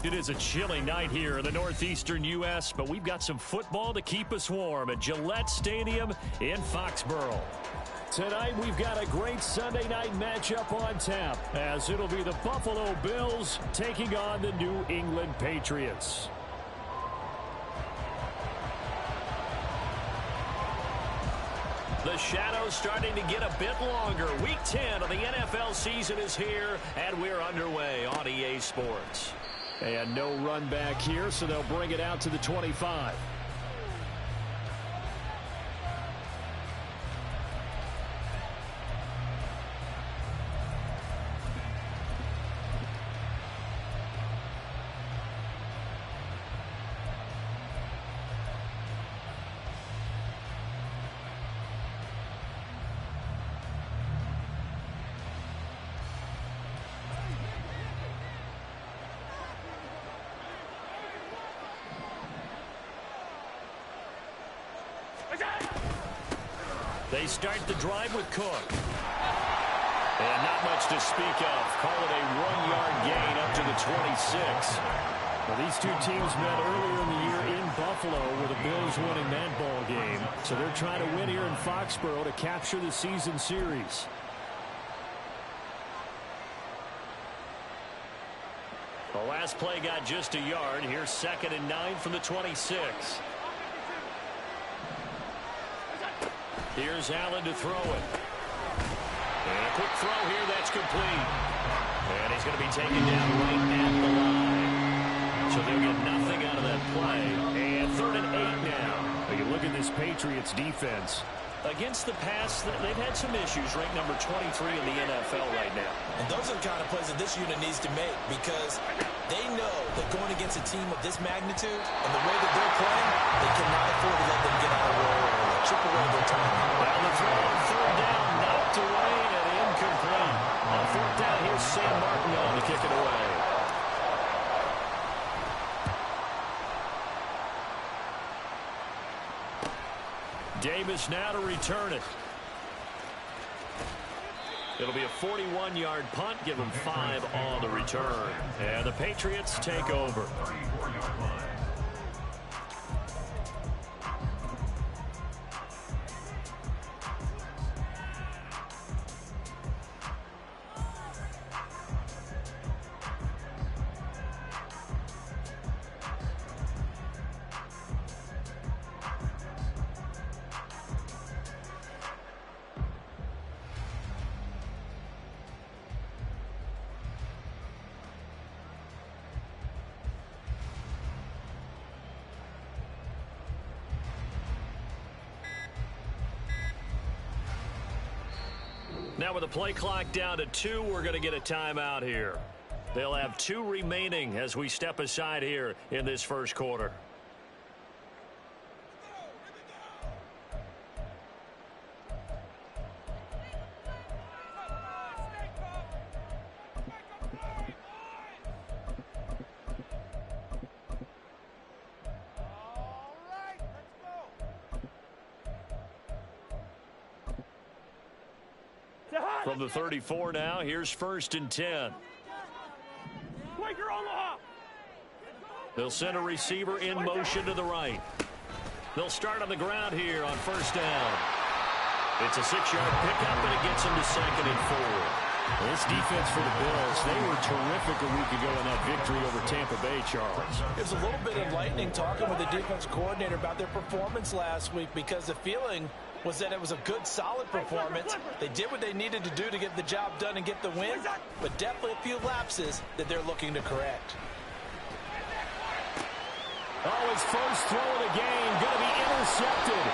It is a chilly night here in the northeastern U.S., but we've got some football to keep us warm at Gillette Stadium in Foxborough. Tonight, we've got a great Sunday night matchup on tap, as it'll be the Buffalo Bills taking on the New England Patriots. The shadow's starting to get a bit longer. Week 10 of the NFL season is here, and we're underway on EA Sports. And no run back here, so they'll bring it out to the 25. They start the drive with Cook. And not much to speak of. Call it a 1-yard gain up to the 26. Well, these two teams met earlier in the year in Buffalo with the Bills winning that ball game. So they're trying to win here in Foxborough to capture the season series. The last play got just a yard. Here's 2nd and 9 from the 26. Here's Allen to throw it. And a quick throw here, that's complete. And he's going to be taken down right at the line. So they'll get nothing out of that play. And 3rd and 8 now. You look at this Patriots defense. Against the pass, they've had some issues, ranked number 23 in the NFL right now. And those are the kind of plays that this unit needs to make, because they know that going against a team of this magnitude and the way that they're playing, they cannot afford to let them get out of roll or chip away their time. Down the throw on 3rd down, knocked away and incomplete. On 4th down, here's Sam Martin on to kick it away. Davis now to return it. It'll be a 41-yard punt. Give them 5 on the return. And the Patriots take over. Now with the play clock down to 2, we're going to get a timeout here. They'll have 2 remaining as we step aside here in this first quarter. From the 34 now, here's 1st and 10. They'll send a receiver in motion to the right. They'll start on the ground here on 1st down. It's a 6-yard pickup, and it gets them to 2nd and 4. This defense for the Bills, they were terrific a week ago in that victory over Tampa Bay, Charles. It was a little bit enlightening talking with the defense coordinator about their performance last week, because the feeling was that it was a good, solid performance. They did what they needed to do to get the job done and get the win, but definitely a few lapses that they're looking to correct. Oh, his first throw of the game going to be intercepted.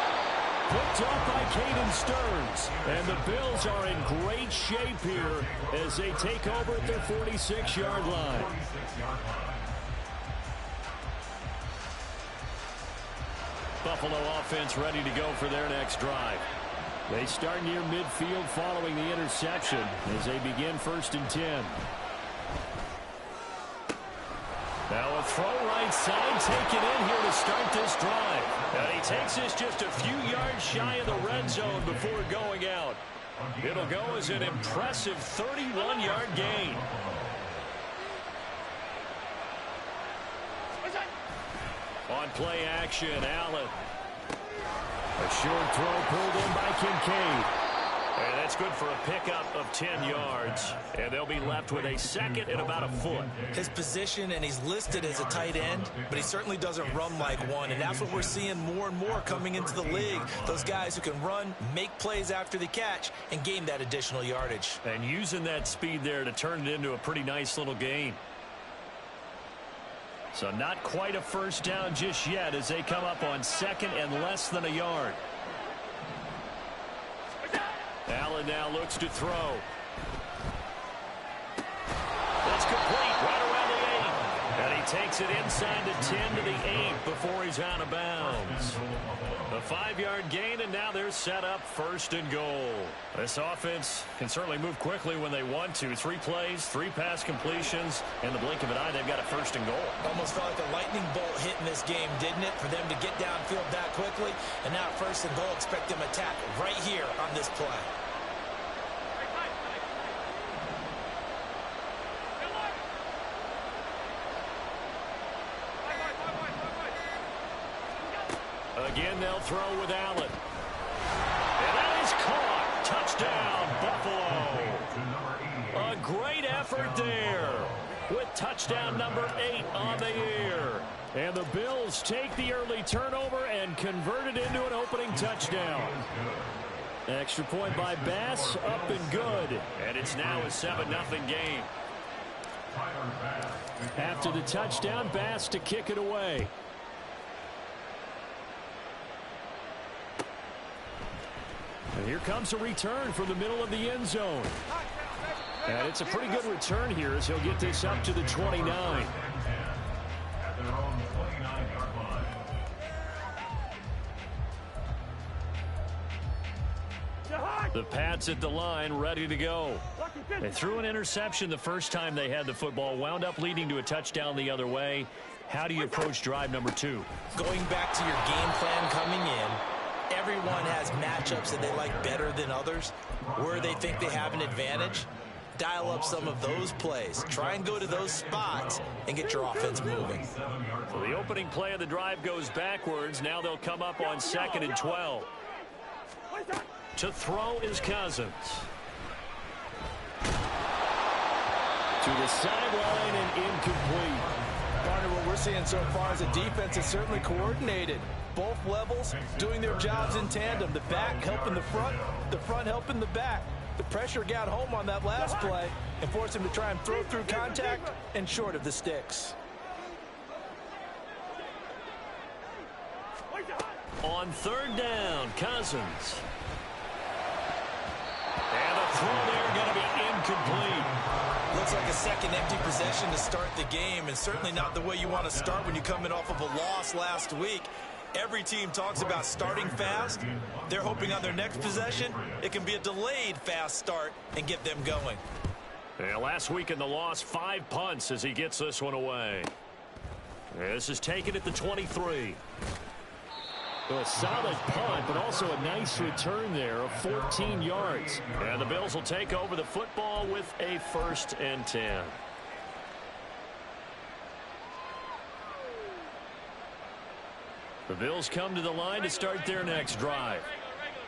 Picked up by Caden Stearns. And the Bills are in great shape here as they take over at their 46-yard line. Buffalo offense ready to go for their next drive. They start near midfield following the interception as they begin 1st and 10. Now a throw right side taken in here to start this drive. And he takes this just a few yards shy of the red zone before going out. It'll go as an impressive 31-yard gain. On play action, Allen. A short throw pulled in by Kincaid. And that's good for a pickup of 10 yards. And they'll be left with a second and about a foot. His position, and he's listed as a tight end, but he certainly doesn't run like one. And that's what we're seeing more and more coming into the league. Those guys who can run, make plays after the catch, and gain that additional yardage. And using that speed there to turn it into a pretty nice little gain. So not quite a first down just yet as they come up on second and less than a yard. Allen now looks to throw. That's complete right around the 8. And he takes it inside the 10 to the 8 before he's out of bounds. A 5-yard gain, and now they're set up first and goal. This offense can certainly move quickly when they want to. 3 plays, 3 pass completions. In the blink of an eye, they've got a first and goal. Almost felt like a lightning bolt hit in this game, didn't it? For them to get downfield that quickly. And now first and goal, expect them to attack right here on this play. Again, they'll throw with Allen. And that is caught. Touchdown, Buffalo. A great effort there with touchdown number 8 on the year. And the Bills take the early turnover and convert it into an opening touchdown. Extra point by Bass, up and good. And it's now a 7-0 game. After the touchdown, Bass to kick it away. And here comes a return from the middle of the end zone. And it's a pretty good return here as he'll get this up to the 29. The Pats at the line, ready to go. They threw an interception the first time they had the football, wound up leading to a touchdown the other way. How do you approach drive number 2? Going back to your game plan coming in, everyone has matchups that they like better than others, where they think they have an advantage. Dial up some of those plays. Try and go to those spots and get your offense moving. So the opening play of the drive goes backwards. Now they'll come up on 2nd and 12. To throw is Cousins. To the sideline and incomplete. Partner, what we're seeing so far as a defense is certainly coordinated. Both levels doing their jobs in tandem. The back helping the front helping the back. The pressure got home on that last play and forced him to try and throw through contact and short of the sticks. On 3rd down, Cousins. And the throw there going to be incomplete. Looks like a second empty possession to start the game, and certainly not the way you want to start when you're coming off of a loss last week. Every team talks about starting fast. They're hoping on their next possession, it can be a delayed fast start and get them going. Yeah, last week in the loss, 5 punts as he gets this one away. This is taken at the 23. A solid punt, but also a nice return there of 14 yards. And the Bills will take over the football with a 1st and 10. The Bills come to the line to start their next drive.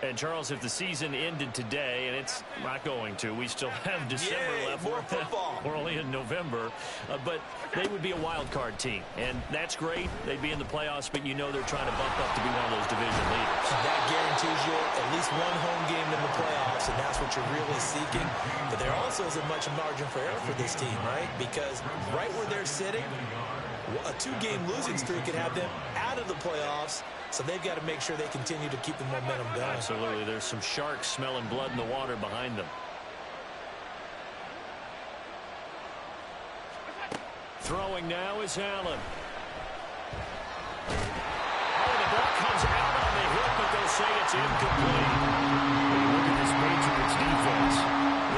And, Charles, if the season ended today, and it's not going to, we still have December left. More football. We're only in November. But they would be a wild card team. And that's great. They'd be in the playoffs, but you know they're trying to bump up to be one of those division leaders. That guarantees you at least one home game in the playoffs, and that's what you're really seeking. But there also isn't much margin for error for this team, right? Because right where they're sitting, a 2-game losing streak could have them out of the playoffs. So they've got to make sure they continue to keep the momentum going. Absolutely. There's some sharks smelling blood in the water behind them. Throwing now is Allen. Oh, the ball comes out on the hip, but they'll say it's incomplete. When you look at this Patriots defense,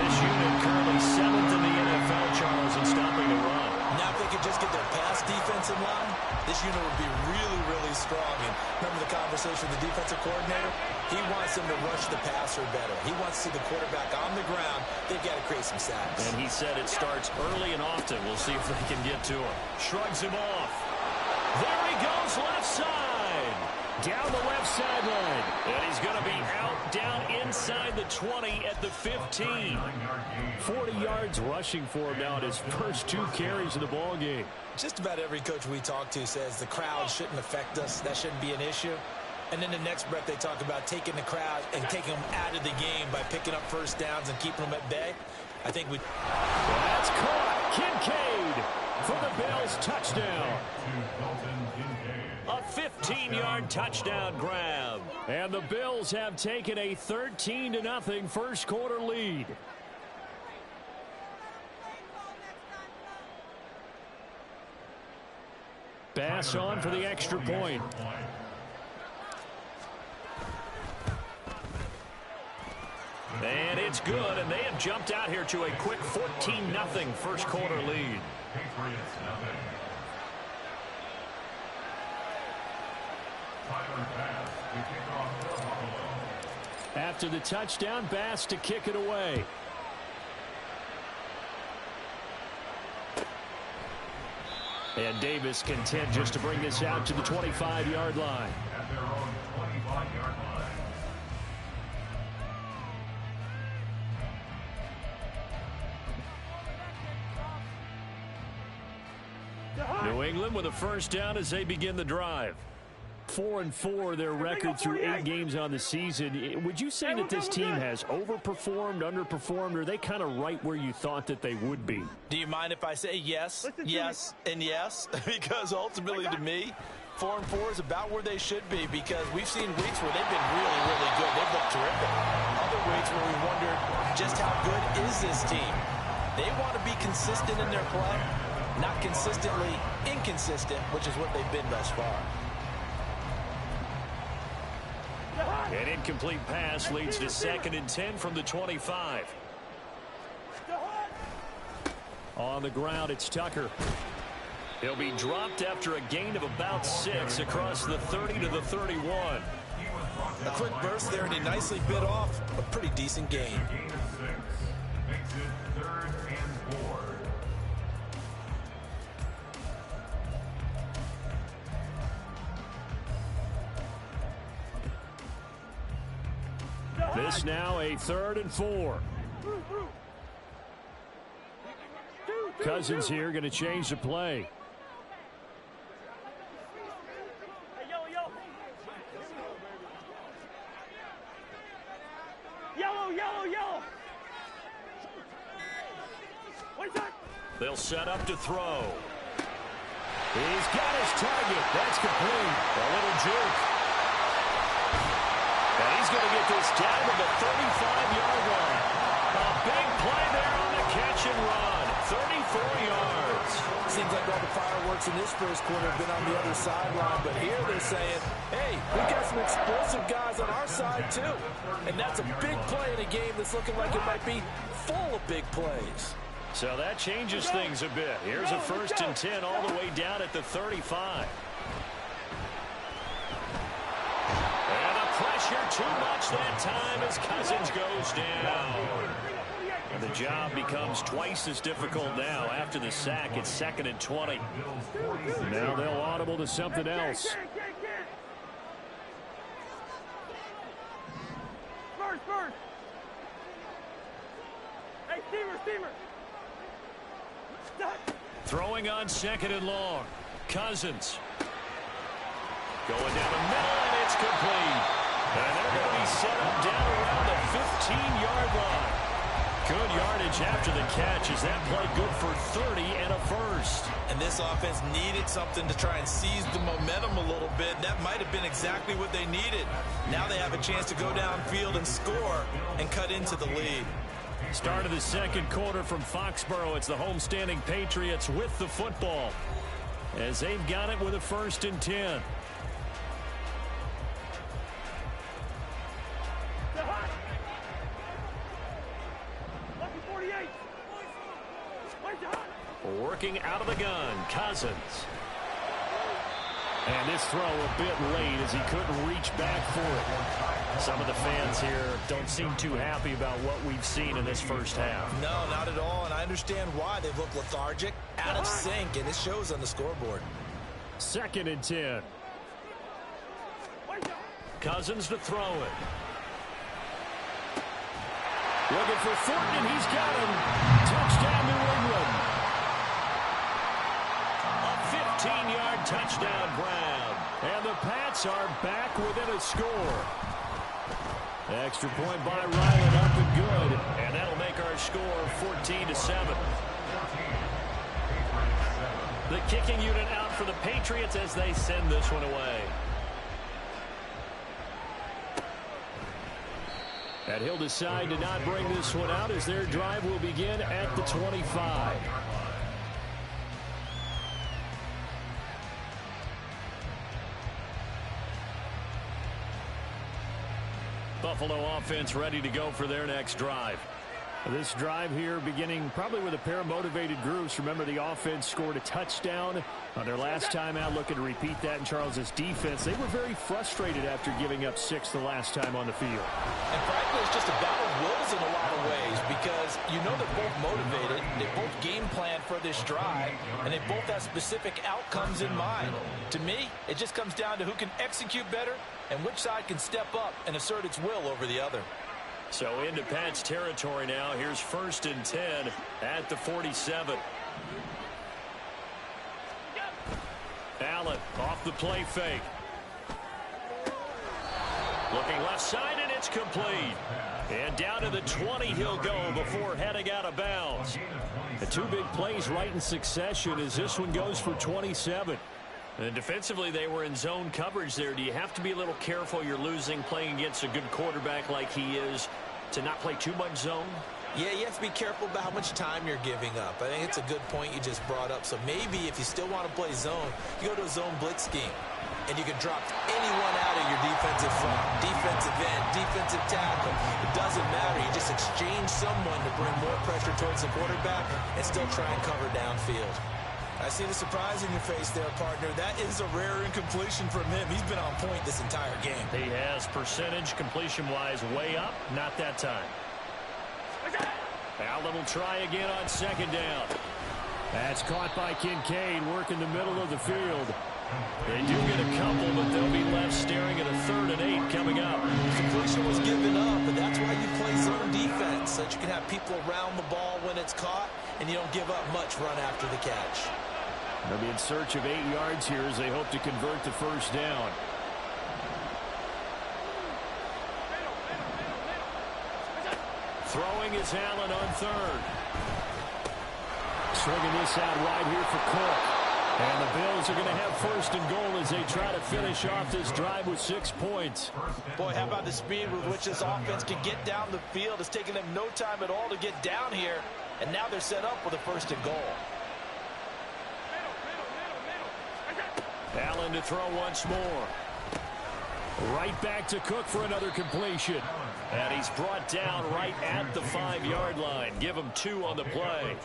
this unit currently 7th in the NFL, Charles, in stopping the run. Now if they could just get their pass defense in line, this unit would be really, really strong. And remember the conversation with the defensive coordinator? He wants them to rush the passer better. He wants to see the quarterback on the ground. They've got to create some sacks. And he said it starts early and often. We'll see if they can get to him. Shrugs him off. There he goes looks left side. Down the left sideline. And he's going to be out down inside the 20 at the 15. 40 yards rushing for him now in his first 2 carries of the ball game. Just about every coach we talk to says the crowd shouldn't affect us. That shouldn't be an issue. And then the next breath they talk about taking the crowd and taking them out of the game by picking up first downs and keeping them at bay. I think we... That's caught. Kincaid for the Bills touchdown. A 15-yard touchdown grab. And the Bills have taken a 13-0 first quarter lead. Bass on for the extra point. And it's good, and they have jumped out here to a quick 14-0 first quarter lead. After the touchdown, Bass to kick it away. And Davis content just to bring this out to the 25-yard line. At their own 25-yard line. New England with a first down as they begin the drive. 4-4 their record through 8 games on the season. Would you say that this team has overperformed, underperformed, or are they kind of right where you thought that they would be? Do you mind if I say yes, yes, and yes? Because ultimately to me, 4-4 is about where they should be, because we've seen weeks where they've been really, really good. They've looked terrific. Other weeks where we wondered just how good is this team. They want to be consistent in their play, not consistently inconsistent, which is what they've been thus far. An incomplete pass leads to 2nd and 10 from the 25. On the ground, it's Tucker. He'll be dropped after a gain of about 6 across the 30 to the 31. A quick burst there, and he nicely bit off a pretty decent gain. Gain of 6 makes it 3rd and 4. This now a 3rd and 4. Cousins here going to change the play. Yellow. They'll set up to throw. He's got his target. That's complete. A little juke. And he's going to get this down to the 35-yard line. A big play there on the catch and run. 34 yards. Seems like all the fireworks in this first quarter have been on the other sideline, but here they're saying, hey, we got some explosive guys on our side too. And that's a big play in a game that's looking like it might be full of big plays. So that changes things a bit. Here's a 1st and 10 all the way down at the 35. And the pressure too much that time as Cousins goes down. And the job becomes twice as difficult now. After the sack, it's 2nd and 20. Now they'll audible to something else. First. Hey, Steamer. Throwing on 2nd and long. Cousins. Going down the middle, and it's complete. And they're going to be set up down around the 15-yard line. Good yardage after the catch. Is that play good for 30 and a first? And this offense needed something to try and seize the momentum a little bit. That might have been exactly what they needed. Now they have a chance to go downfield and score and cut into the lead. Start of the second quarter from Foxborough. It's the homestanding Patriots with the football, as they've got it with a 1st and 10. Working out of the gun, Cousins. And this throw a bit late as he couldn't reach back for it. Some of the fans here don't seem too happy about what we've seen in this first half. No, not at all, and I understand why. They've looked lethargic, out of sync, and it shows on the scoreboard. 2nd and 10. Cousins to throw it. Looking for Thornton, and he's got him. Touchdown, New England. A 15-yard touchdown grab. And the Pats are back within a score. Extra point by Ryland, up and good. And that'll make our score 14-7. The kicking unit out for the Patriots as they send this one away. And he'll decide to not bring this one out as their drive will begin at the 25. Buffalo offense ready to go for their next drive. This drive here beginning probably with a pair of motivated groups. Remember, the offense scored a touchdown on their last time out, looking to repeat that in Charles's defense. They were very frustrated after giving up 6 the last time on the field. And frankly, it's just a battle of wills in a lot of ways because you know they're both motivated, they both game plan for this drive, and they both have specific outcomes in mind. To me, it just comes down to who can execute better and which side can step up and assert its will over the other. So into Pats territory now. Here's 1st and 10 at the 47. Allen off the play fake. Looking left side, and it's complete. And down to the 20 he'll go before heading out of bounds. The 2 big plays right in succession as this one goes for 27. And defensively, they were in zone coverage there. Do you have to be a little careful? You're losing playing against a good quarterback like he is to not play too much zone? Yeah, you have to be careful about how much time you're giving up. I think it's a good point you just brought up. So maybe if you still want to play zone, you go to a zone blitz scheme. And you can drop anyone out of your defensive front, defensive end, defensive tackle. It doesn't matter. You just exchange someone to bring more pressure towards the quarterback and still try and cover downfield. I see the surprise in your face there, partner. That is a rare incompletion from him. He's been on point this entire game. He has percentage completion-wise way up. Not that time. Allen will try again on 2nd down. That's caught by Kincaid, working the middle of the field. They do get a couple, but they'll be left staring at a 3rd and 8 coming up. Completion was given up, and that's why you play zone defense, so that you can have people around the ball when it's caught, and you don't give up much run after the catch. They'll be in search of 8 yards here as they hope to convert the 1st down. Throwing is Allen on 3rd. Swinging this out wide here for Cook. And the Bills are going to have 1st and goal as they try to finish off this drive with 6 points. Boy, how about the speed with which this offense can get down the field? It's taken them no time at all to get down here, and now they're set up with a 1st and goal. Allen to throw once more. Right back to Cook for another completion. And he's brought down right at the 5-yard line. Give him 2 on the play.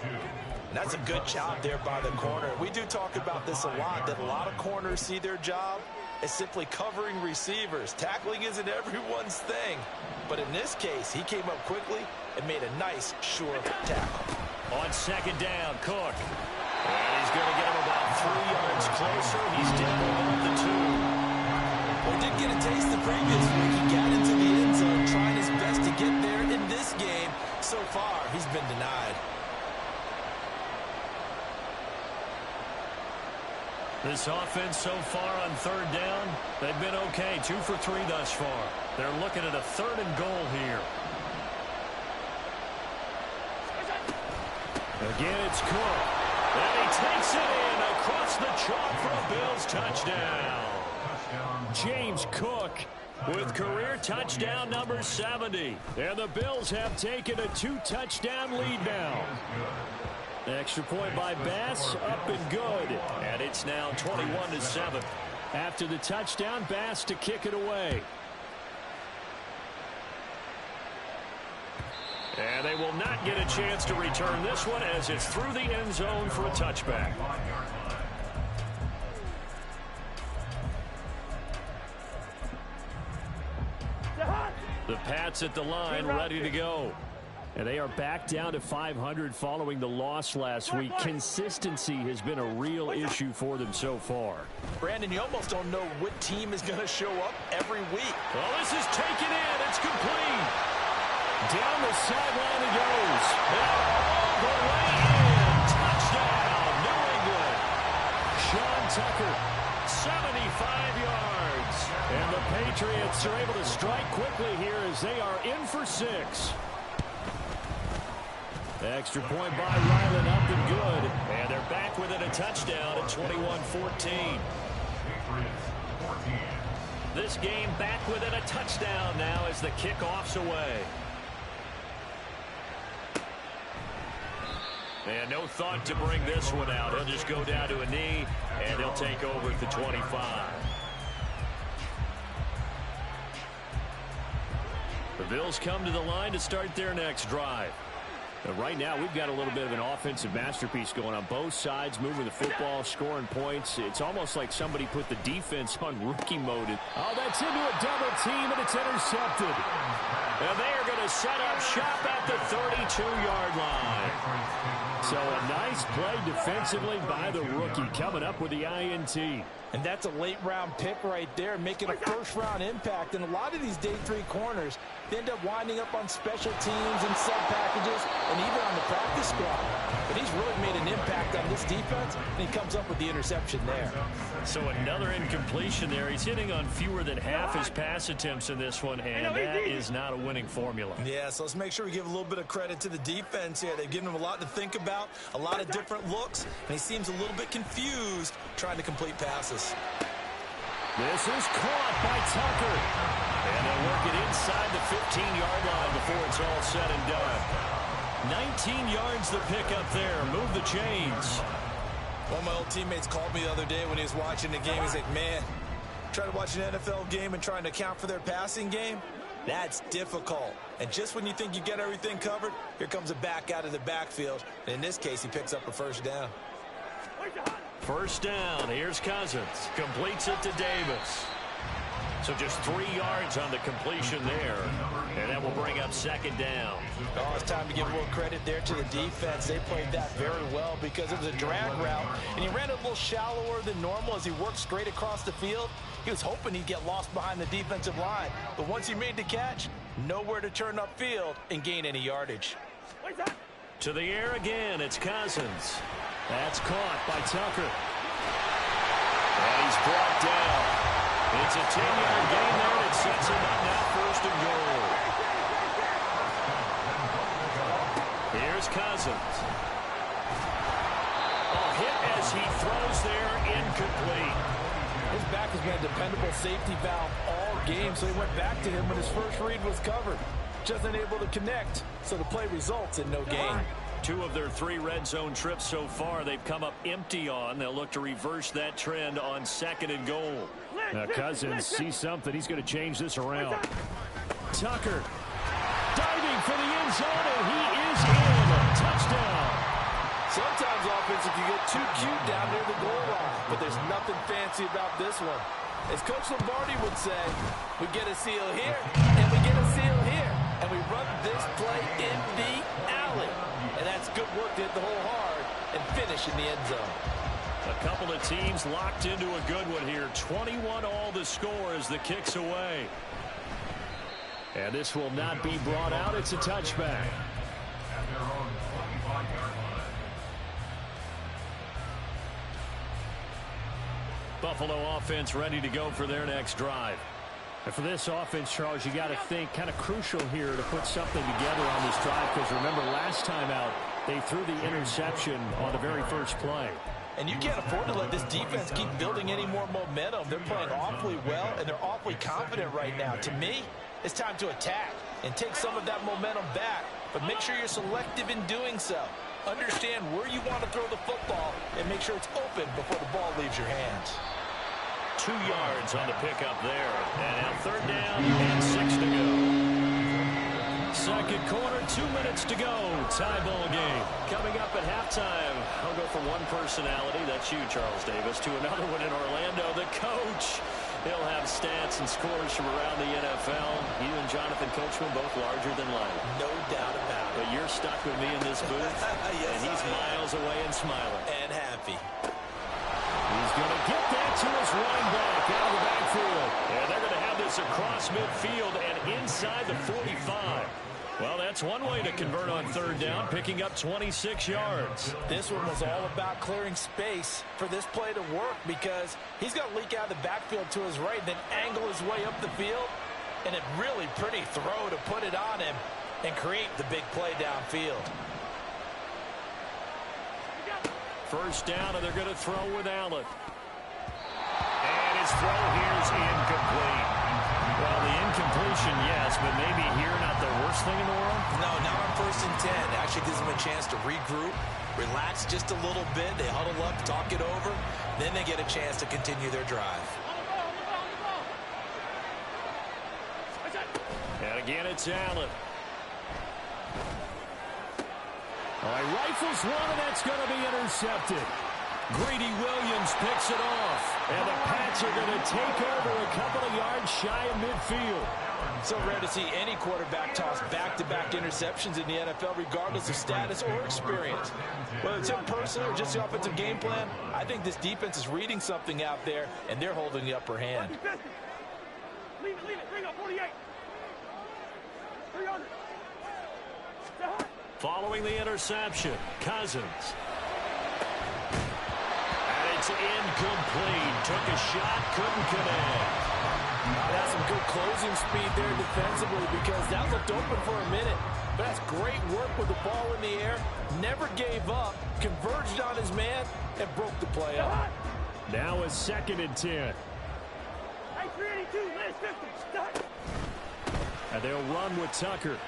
And that's a good job there by the corner. We do talk about this a lot, that a lot of corners see their job as simply covering receivers. Tackling isn't everyone's thing. But in this case, he came up quickly and made a nice, sure tackle. On 2nd down, Cook. And he's going to get him about 3 yards closer. He's down about the 2. Well, he did get a taste the previous week. He got into the end zone, trying his best to get there. In this game, so far, he's been denied. This offense so far on 3rd down, they've been okay. 2 for 3 thus far. They're looking at a 3rd and goal here. Again, it's Cook. And he takes it in across the chalk for a Bills touchdown. James Cook with career touchdown number 70. And the Bills have taken a 2-touchdown lead now. Extra point by Bass, up and good. And it's now 21-7. After the touchdown, Bass to kick it away. And they will not get a chance to return this one as it's through the end zone for a touchback. The Pats at the line, ready to go. And they are back down to 500 following the loss last week. Consistency has been a real issue for them so far. Brandon, you almost don't know what team is going to show up every week. Well, this is taken in. It's complete. Down the sideline it goes. All the way in. Touchdown, New England. Sean Tucker, 75 yards. And the Patriots are able to strike quickly here as they are in for 6. Extra point by Ryland, up and good. And they're back within a touchdown at 21-14. This game back within a touchdown now as the kickoff's away. And no thought to bring this one out. He'll just go down to a knee, and he'll take over at the 25. The Bills come to the line to start their next drive. Right now, we've got a little bit of an offensive masterpiece going on both sides, moving the football, scoring points. It's almost like somebody put the defense on rookie mode. Oh, that's into a double team, and it's intercepted. And they are going to set up shop at the 32-yard line. So a nice play defensively by the rookie, coming up with the INT. And that's a late-round pick right there, making a first-round impact. And a lot of these day 3 corners, they end up winding up on special teams and sub-packages and even on the practice squad. But he's really made an impact on this defense, and he comes up with the interception there. So another incompletion there. He's hitting on fewer than half his pass attempts in this one, and that is not a winning formula. Yeah, so let's make sure we give a little bit of credit to the defense here. They've given him a lot to think about, a lot of different looks, and he seems a little bit confused trying to complete passes. This is caught by Tucker. And they'll work it inside the 15-yard line before it's all said and done. 19 yards the pickup there. Move the chains. One of my old teammates called me the other day when he was watching the game. He's like, man, trying to watch an NFL game and trying to account for their passing game, that's difficult. And just when you think you get everything covered, here comes a back out of the backfield. And in this case, he picks up a first down. First down. Here's Cousins. Completes it to Davis. So just 3 yards on the completion there. And that will bring up second down. Oh, it's time to give a little credit there to the defense. They played that very well because it was a drag route. And he ran a little shallower than normal as he worked straight across the field. He was hoping he'd get lost behind the defensive line. But once he made the catch, nowhere to turn upfield and gain any yardage. To the air again. It's Cousins. That's caught by Tucker. And he's brought down. It's a 10-yard gain there that sets him up now first and goal. Here's Cousins. A hit as he throws there, incomplete. His back has been a dependable safety valve all game, so he went back to him when his first read was covered. Just unable to connect, so the play results in no gain. 2 of their 3 red zone trips so far they've come up empty on. They'll look to reverse that trend on second and goal. Now Cousins sees something. He's going to change this around. Tucker diving for the end zone, and he is in. Touchdown. Sometimes offense can get too cute down near the goal line, but there's nothing fancy about this one. As Coach Lombardi would say, we get a seal here, and we get a seal here, and we run this play in the alley. And that's good work to hit the hole hard and finish in the end zone. A couple of teams locked into a good one here. 21 all the score as the kick's away. And this will not be brought out. It's a touchback. Buffalo offense ready to go for their next drive. And for this offense, Charles, you got to think kind of crucial here to put something together on this drive, because remember last time out, they threw the interception on the very first play. And you can't afford to let this defense keep building any more momentum. They're playing awfully well, and they're awfully confident right now. To me, it's time to attack and take some of that momentum back, but make sure you're selective in doing so. Understand where you want to throw the football and make sure it's open before the ball leaves your hands. 2 yards on the pickup there. And now third down and 6 to go. Second quarter, 2 minutes to go. Tie ball game. Coming up at halftime, I'll go from one personality, that's you, Charles Davis, to another one in Orlando. The coach He'll have stats and scores from around the NFL. You and Jonathan Coachman both larger than life. No doubt about it. But you're stuck with me in this booth, yes, and he's miles away and smiling. And happy. He's going to get that to his running back out of the backfield. And they're going to have this across midfield and inside the 45. Well, that's one way to convert on third down, picking up 26 yards. This one was all about clearing space for this play to work because he's going to leak out of the backfield to his right, then angle his way up the field. And a really pretty throw to put it on him and create the big play downfield. First down, and they're going to throw with Allen. And his throw here is incomplete. Well, the incompletion, yes, but maybe here not the worst thing in the world? No, not on 1st and 10. Actually gives them a chance to regroup, relax just a little bit. They huddle up, talk it over. Then they get a chance to continue their drive. And again, it's Allen. All right, rifles one, and that's going to be intercepted. Greedy Williams picks it off. And the Pats are going to take over a couple of yards shy of midfield. So rare to see any quarterback toss back-to-back interceptions in the NFL, regardless of status or experience. Whether it's him personally or just the offensive game plan, I think this defense is reading something out there, and they're holding the upper hand. Leave it. Bring up 48. 300. Following the interception, Cousins. And it's incomplete. Took a shot, couldn't connect. That's some good closing speed there defensively because that looked open for a minute. But that's great work with the ball in the air. Never gave up, converged on his man, and broke the play up. Now a 2nd and 10. Hey, 382, last 50. Stop. And they'll run with Tucker.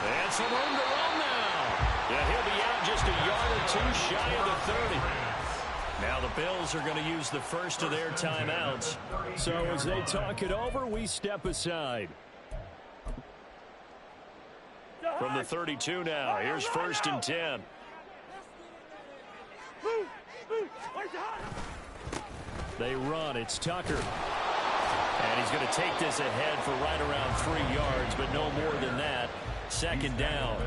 And some room to run now. Yeah, he'll be out just a yard or two shy of the 30. Now the Bills are going to use the first of their timeouts. So as they talk it over, we step aside. From the 32 now, here's 1st and 10. They run, it's Tucker. And he's going to take this ahead for right around 3 yards, but no more than that. 2nd down.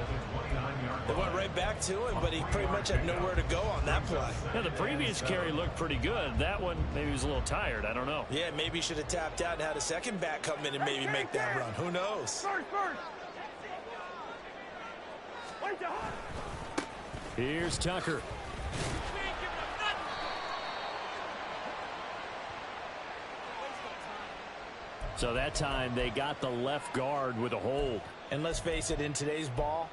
They went right back to him, but he pretty much had nowhere to go on that play. Yeah, the previous carry looked pretty good. That one, maybe he was a little tired. I don't know. Yeah, maybe he should have tapped out and had a second back come in and maybe make that run. Who knows? Here's Tucker. So that time they got the left guard with a hold. And let's face it, in today's ball,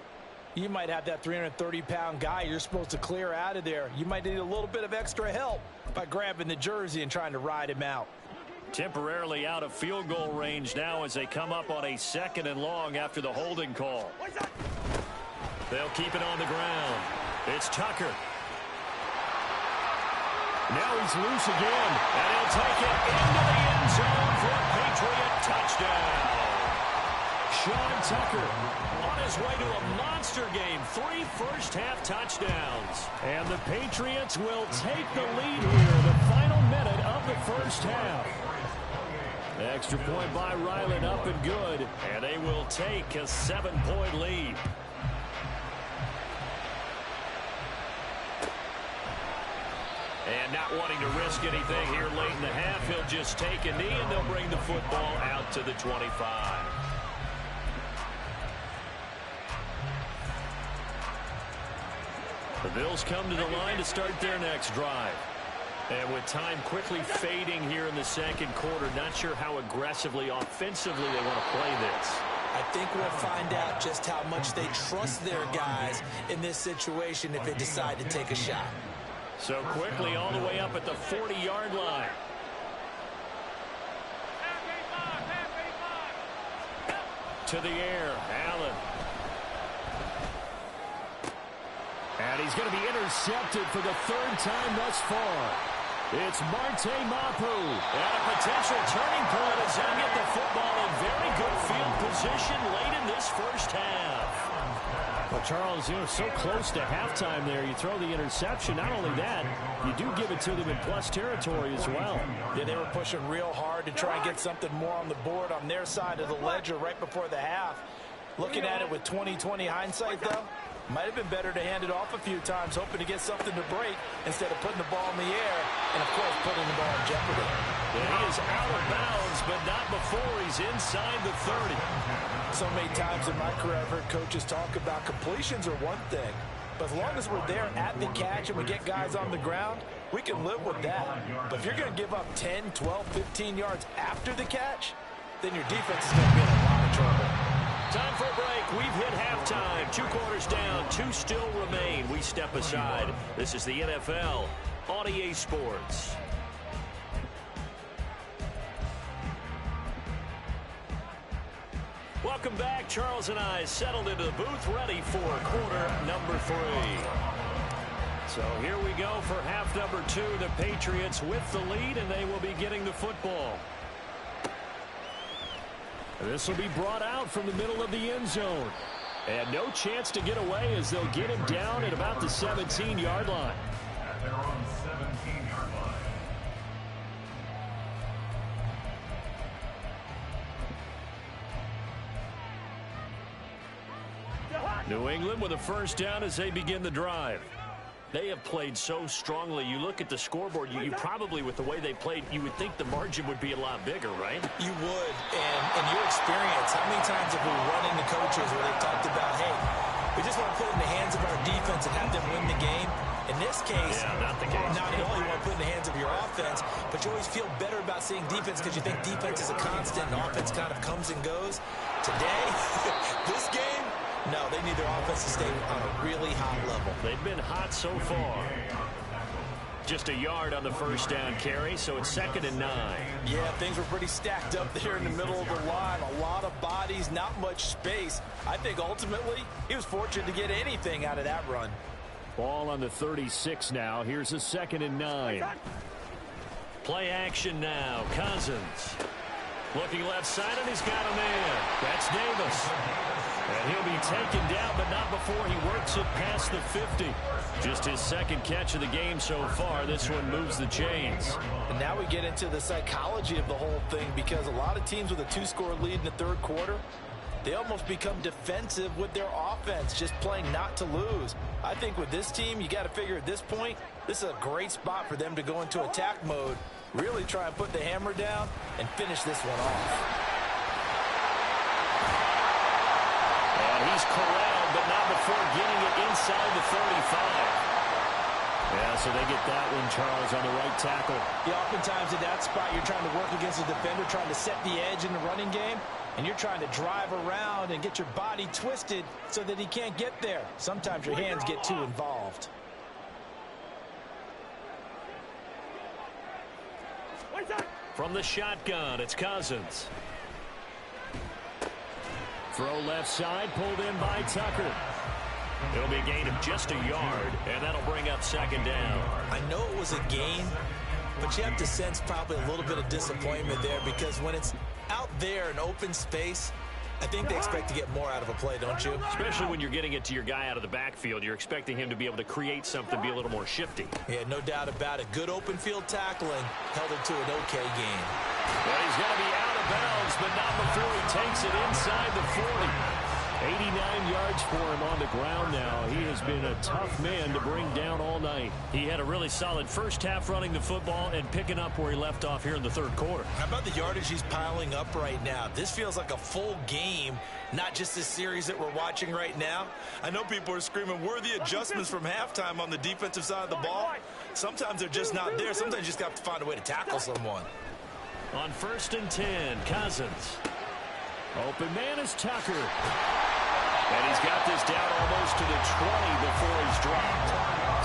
you might have that 330-pound guy you're supposed to clear out of there. You might need a little bit of extra help by grabbing the jersey and trying to ride him out. Temporarily out of field goal range now as they come up on a 2nd and long after the holding call. They'll keep it on the ground. It's Tucker. Now he's loose again, and he'll take it into the end zone for a Patriot touchdown. Sean Tucker on his way to a monster game, 3 first-half touchdowns. And the Patriots will take the lead here, the final minute of the first half. Extra point by Ryland, up and good, and they will take a 7-point lead. And not wanting to risk anything here late in the half, he'll just take a knee, and they'll bring the football out to the 25. The Bills come to the line to start their next drive. And with time quickly fading here in the 2nd quarter, not sure how aggressively, offensively they want to play this. I think we'll find out just how much they trust their guys in this situation if they decide to take a shot. So quickly all the way up at the 40-yard line. To the air, Allen. And he's going to be intercepted for the 3rd time thus far. It's Marte Mapu. And a potential turning point as they'll get the football in very good field position late in this first half. Well, Charles, so close to halftime there. You throw the interception. Not only that, you do give it to them in plus territory as well. Yeah, they were pushing real hard to try and get something more on the board on their side of the ledger right before the half. Looking at it with 20/20 hindsight, though, might have been better to hand it off a few times, hoping to get something to break instead of putting the ball in the air and, of course, putting the ball in jeopardy. Yeah, he is out of bounds, but not before he's inside the 30. So many times in my career, I've heard coaches talk about completions are one thing, but as long as we're there at the catch and we get guys on the ground, we can live with that. But if you're going to give up 10, 12, 15 yards after the catch, then your defense is going to be in a lot of trouble. Time for a break. We've hit halftime. 2 quarters down. 2 still remain. We step aside. This is the NFL on EA Sports. Welcome back. Charles and I settled into the booth, ready for quarter number 3. So here we go for half number 2. The Patriots with the lead, and they will be getting the football. This will be brought out from the middle of the end zone. And no chance to get away as they'll get him down at about the 17-yard line. At their own 17-yard line. New England with a first down as they begin the drive. They have played so strongly. You look at the scoreboard, you probably, with the way they played, you would think the margin would be a lot bigger, right? You would. And in your experience, how many times have we run into coaches where they've talked about, hey, we just want to put it in the hands of our defense and have them win the game? In this case, not the case. Not at all. You want to put it in the hands of your offense, but you always feel better about seeing defense because you think defense is a constant and offense kind of comes and goes. Today, this game, no, they need their offense to stay on a really high level. They've been hot so far. Just a yard on the first down carry, so it's 2nd and 9. Yeah, things were pretty stacked up there in the middle of the line. A lot of bodies, not much space. I think ultimately he was fortunate to get anything out of that run. Ball on the 36 now. Here's a 2nd and 9. Play action now. Cousins. Looking left side, and he's got a man. That's Davis. And he'll be taken down, but not before he works it past the 50. Just his 2nd catch of the game so far. This one moves the chains. And now we get into the psychology of the whole thing, because a lot of teams with a 2-score lead in the 3rd quarter, they almost become defensive with their offense, just playing not to lose. I think with this team, you got to figure at this point, this is a great spot for them to go into attack mode, really try and put the hammer down and finish this one off. And he's corralled, but not before getting it inside the 35. Yeah, so they get that one, Charles, on the right tackle. Yeah, oftentimes at that spot, you're trying to work against a defender, trying to set the edge in the running game, and you're trying to drive around and get your body twisted so that he can't get there. Sometimes your hands get too involved. From the shotgun, it's Cousins. Throw left side, pulled in by Tucker. It'll be a gain of just a yard, and that'll bring up 2nd down. I know it was a gain, but you have to sense probably a little bit of disappointment there, because when it's out there in open space, I think they expect to get more out of a play, don't you? Especially when you're getting it to your guy out of the backfield. You're expecting him to be able to create something, be a little more shifty. Yeah, no doubt about it. Good open field tackling held it to an okay game. Well, he's going to be out of bounds, but not before he takes it inside the 40. 89 yards for him on the ground now. He has been a tough man to bring down all night. He had a really solid first half running the football and picking up where he left off here in the 3rd quarter. How about the yardage he's piling up right now? This feels like a full game, not just this series that we're watching right now. I know people are screaming, where are the adjustments from halftime on the defensive side of the ball? Sometimes they're just not there. Sometimes you just have to find a way to tackle someone. On 1st and 10, Cousins. Open man is Tucker. And he's got this down almost to the 20 before he's dropped.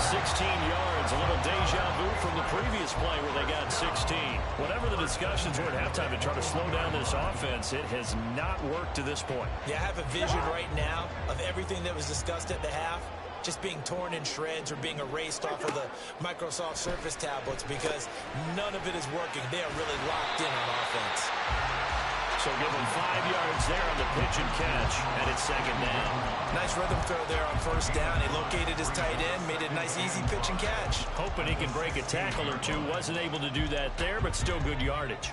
16 yards, a little deja vu from the previous play where they got 16. Whatever the discussions were at halftime to try to slow down this offense, it has not worked to this point. Yeah, I have a vision right now of everything that was discussed at the half just being torn in shreds or being erased off of the Microsoft Surface tablets, because none of it is working. They are really locked in on offense. So give him 5 yards there on the pitch and catch, and it's second down. Nice rhythm throw there on first down. He located his tight end, made it a nice, easy pitch and catch. Hoping he can break a tackle or two. Wasn't able to do that there, but still good yardage.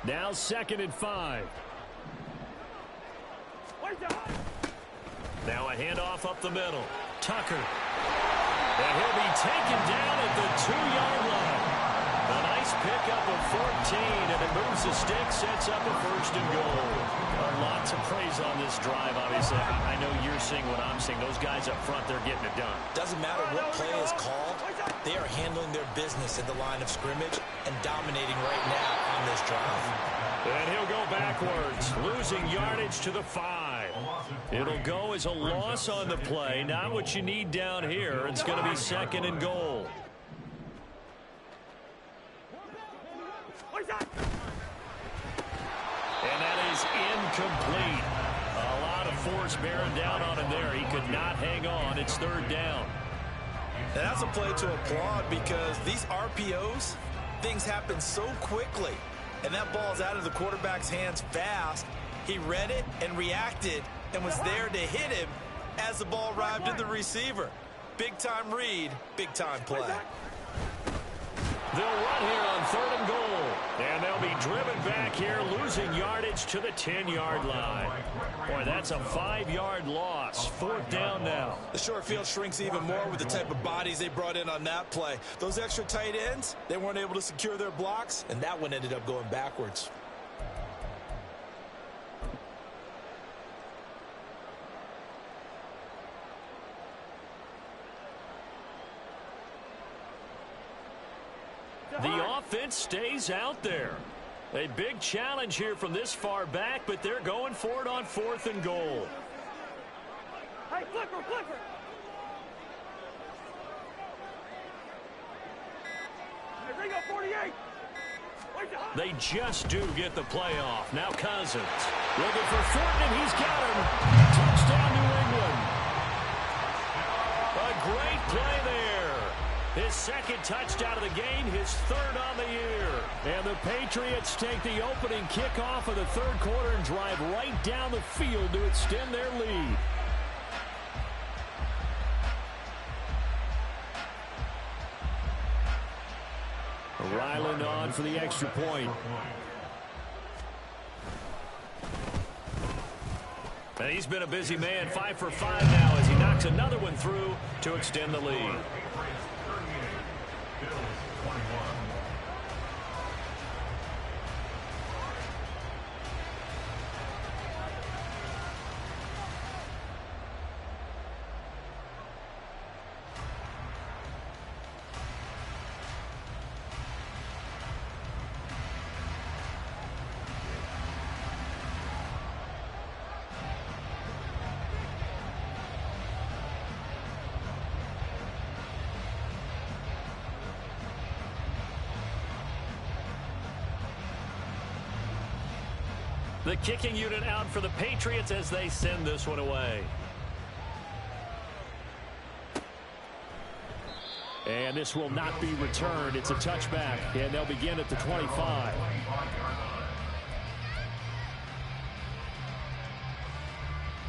Now 2nd and 5. Now a handoff up the middle. Tucker. And he'll be taken down at the 2-yard line. A nice pickup of 14, and it moves the stick, sets up a 1st and goal. A lot to praise on this drive, obviously. I know you're seeing what I'm seeing. Those guys up front, they're getting it done. Doesn't matter what play is called. They are handling their business at the line of scrimmage and dominating right now on this drive. And he'll go backwards, losing yardage to the 5. It'll go as a loss on the play. Not what you need down here. It's going to be 2nd and goal. And that is incomplete. A lot of force bearing down on him there. He could not hang on. It's 3rd down. And that's a play to applaud because these RPOs, things happen so quickly. And that ball's out of the quarterback's hands fast. He read it and reacted and was there to hit him as the ball arrived at the receiver. Big-time read, big-time play. They'll run here on 3rd and goal. And they'll be driven back here, losing yardage to the 10-yard line. Boy, that's a 5-yard loss. 4th down now. The short field shrinks even more with the type of bodies they brought in on that play. Those extra tight ends, they weren't able to secure their blocks, and that one ended up going backwards. The offense stays out there. A big challenge here from this far back, but they're going for it on 4th and goal. Hey, flipper, flipper. Hey, bring up 48. They just do get the playoff. Now Cousins looking for Thornton, and he's got him. Touchdown, New England. A great play there. His 2nd touchdown of the game, his 3rd on the year. And the Patriots take the opening kickoff of the 3rd quarter and drive right down the field to extend their lead. Ryland on for the extra point. And he's been a busy man, 5 for 5 now as he knocks another one through to extend the lead. The kicking unit out for the Patriots as they send this one away. And this will not be returned. It's a touchback, and they'll begin at the 25.